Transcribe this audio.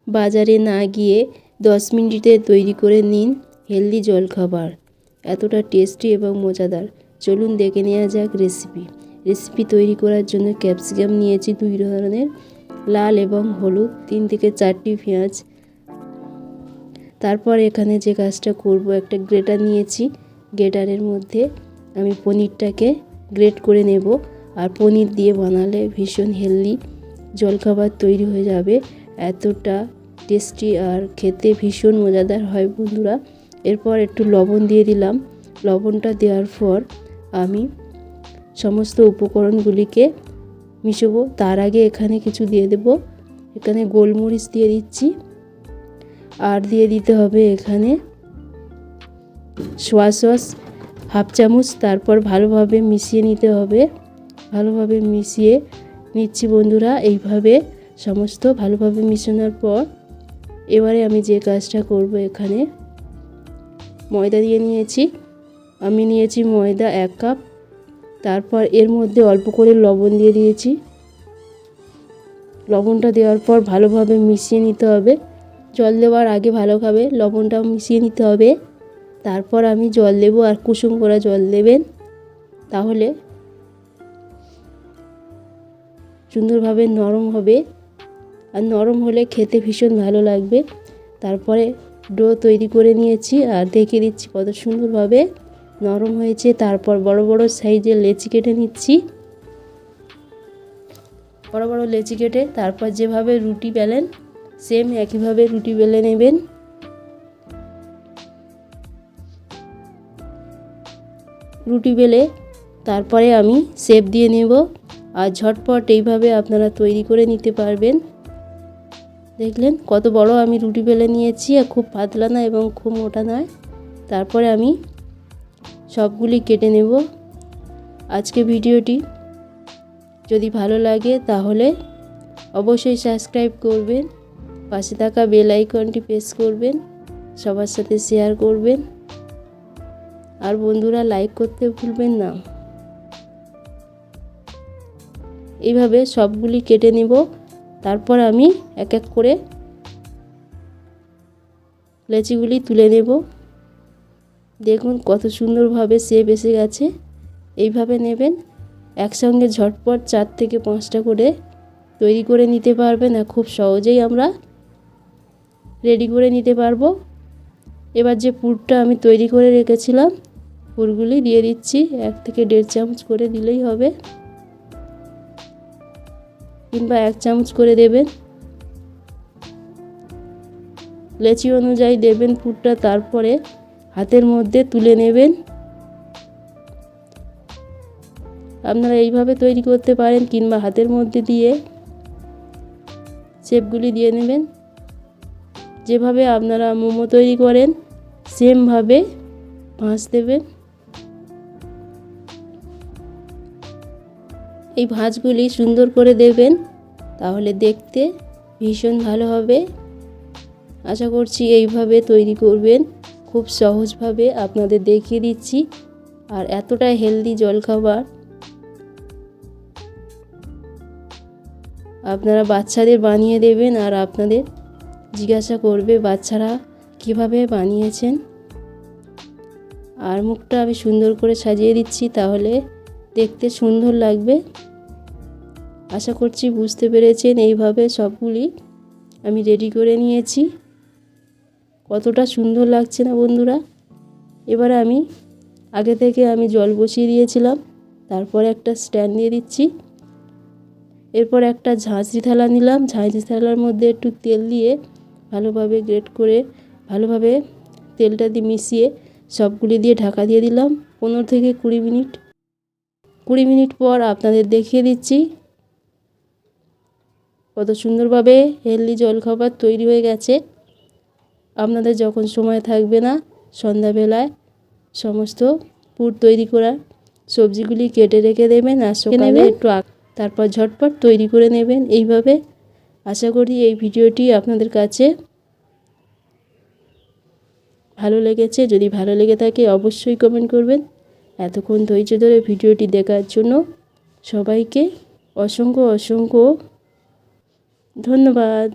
বাজারে না গিয়ে 10 মিনিটে তৈরি করে নিন হেলদি জলখাবার। এতটা টেস্টি এবং মজাদার। চলুন দেখে নেওয়া যাক রেসিপি তৈরি করার জন্য ক্যাপসিকাম নিয়েছি 2 ধরনের, লাল এবং হলুদ, 3 থেকে 4টি পেঁয়াজ। তারপর এখানে যে কাজটা করব, একটা গ্রেটার নিয়েছি। গ্রেটারের মধ্যে আমি পনিরটাকে গ্রেট করে নেব। আর পনির দিয়ে বানালে ভীষণ হেলদি জলখাবার তৈরি হয়ে যাবে। এতটা টেস্টি আর খেতে ভীষণ মজাদার হয় বন্ধুরা। এরপর একটু লবণ দিয়ে দিলাম। লবণটা দেওয়ার পর আমি সমস্ত উপকরণগুলিকে মিশাবো। তার আগে এখানে কিছু দিয়ে দেব। এখানে গোলমরিচ দিয়ে দিচ্ছি, আর দিয়ে দিতে হবে এখানে সোয়া সস হাফ চামচ। তারপর ভালোভাবে মিশিয়ে নিতে হবে। ভালোভাবে মিশিয়ে নিচ্ছি বন্ধুরা। এইভাবে সমস্ত ভালোভাবে মিশানোর পর এবারে আমি যে কাজটা করব, এখানে ময়দা দিয়ে নিয়েছি। আমি নিয়েছি ময়দা 1 কাপ। তারপর এর মধ্যে অল্প করে লবণ দিয়ে দিয়েছি। লবণটা দেওয়ার পর ভালোভাবে মিশিয়ে নিতে হবে। জল দেওয়ার আগে ভালোভাবে লবণটা মিশিয়ে নিতে হবে। তারপর আমি জল দেব, আর কুসুম করা জল দেবেন, তাহলে সুন্দরভাবে নরম হবে। আর নরম হলে খেতে ভীষণ ভালো লাগবে। তারপরে ডো তৈরি করে নিয়েছি, আর দেখিয়ে দিচ্ছি কত সুন্দরভাবে নরম হয়েছে। তারপর বড় বড় সাইজের লেচি কেটে নিচ্ছি। বড় বড় লেচি কেটে তারপর যেভাবে রুটি বেলেন সেম একইভাবে রুটি বেলে নেবেন। রুটি বেলে তারপরে আমি শেপ দিয়ে নেব। আর ঝটপট এইভাবে আপনারা তৈরি করে নিতে পারবেন। দেখলেন কত বড় আমি রুটি বেলে নিয়েছি, আর খুব পাতলা না এবং খুব মোটা নয়। তারপরে আমি সবগুলি কেটে নেব। আজকে ভিডিওটি যদি ভালো লাগে তাহলে অবশ্যই সাবস্ক্রাইব করবেন, পাশে থাকা বেল আইকনটি প্রেস করবেন, সবার সাথে শেয়ার করবেন, আর বন্ধুরা লাইক করতে ভুলবেন না। এইভাবে সবগুলি কেটে নেব। তারপর আমি এক এক করে লেচিগুলি তুলে নেব। দেখুন কত সুন্দরভাবে শেপ এসে গেছে। এইভাবে নেবেন। একসঙ্গে ঝটপট 4 থেকে 5টা করে তৈরি করে নিতে পারবেন, আর খুব সহজেই আমরা রেডি করে নিতে পারবো। এবার যে পুরটা আমি তৈরি করে রেখেছিলাম, পুরগুলি দিয়ে দিচ্ছি। 1 থেকে 1.5 চামচ করে দিলেই হবে, কিংবা 1 চামচ করে দেবেন। লেচি অনুযায়ী দেবেন পুরটা। তারপরে হাতের মধ্যে তুলে নেবেন। আপনারা এইভাবে তৈরি করতে পারেন, কিংবা হাতের মধ্যে দিয়ে শেপগুলি দিয়ে নেবেন। যেভাবে আপনারা মোমো তৈরি করেন সেমভাবে ভাঁজ দেবেন। এই ভাঁজগুলি সুন্দর করে দেবেন, তাহলে দেখতে ভীষণ ভালো হবে। আশা করছি এইভাবে তৈরি করবেন। খুব সহজভাবে আপনাদের দেখিয়ে দিচ্ছি। আর এতটা হেলদি জলখাবার আপনারা বাচ্চাদের বানিয়ে দেবেন, আর আপনাদের জিজ্ঞাসা করবে বাচ্চারা কিভাবে বানিয়েছেন। আর মুখটা আমি সুন্দর করে সাজিয়ে দিচ্ছি, তাহলে দেখতে সুন্দর লাগবে। আশা করছি বুঝতে পেরেছেন। এইভাবে সবগুলি আমি রেডি করে নিয়েছি। কতটা সুন্দর লাগছে না বন্ধুরা। এবারে আমি আগে থেকে জল বসিয়ে দিয়েছিলাম। তারপরে একটা স্ট্যান্ড দিয়ে দিচ্ছি। এরপর একটা ঝাঁঝরি থালা নিলাম। ঝাঁঝরি থালার মধ্যে একটু তেল দিয়ে ভালোভাবে গ্রেট করে ভালোভাবে তেলটা দিয়ে মিশিয়ে সবগুলি দিয়ে ঢাকা দিয়ে দিলাম 15 থেকে 20 মিনিট। 20 মিনিট পর আপনাদের দেখিয়ে দিচ্ছি কত সুন্দরভাবে হেলদি জলখাবার তৈরি হয়ে গেছে। আপনাদের যখন সময় থাকবে না, সন্ধ্যাবেলায় সমস্ত পুর তৈরি করার সবজিগুলি কেটে রেখে দেবেন, আর সকালে একটু তারপর ঝটপট তৈরি করে নেবেন এইভাবে। আশা করি এই ভিডিওটি আপনাদের কাছে ভালো লেগেছে। যদি ভালো লেগে থাকে অবশ্যই কমেন্ট করবেন। এতক্ষণ ধৈর্য ধরে ভিডিওটি দেখার জন্য সবাইকে অসংখ্য অসংখ্য ধন্যবাদ।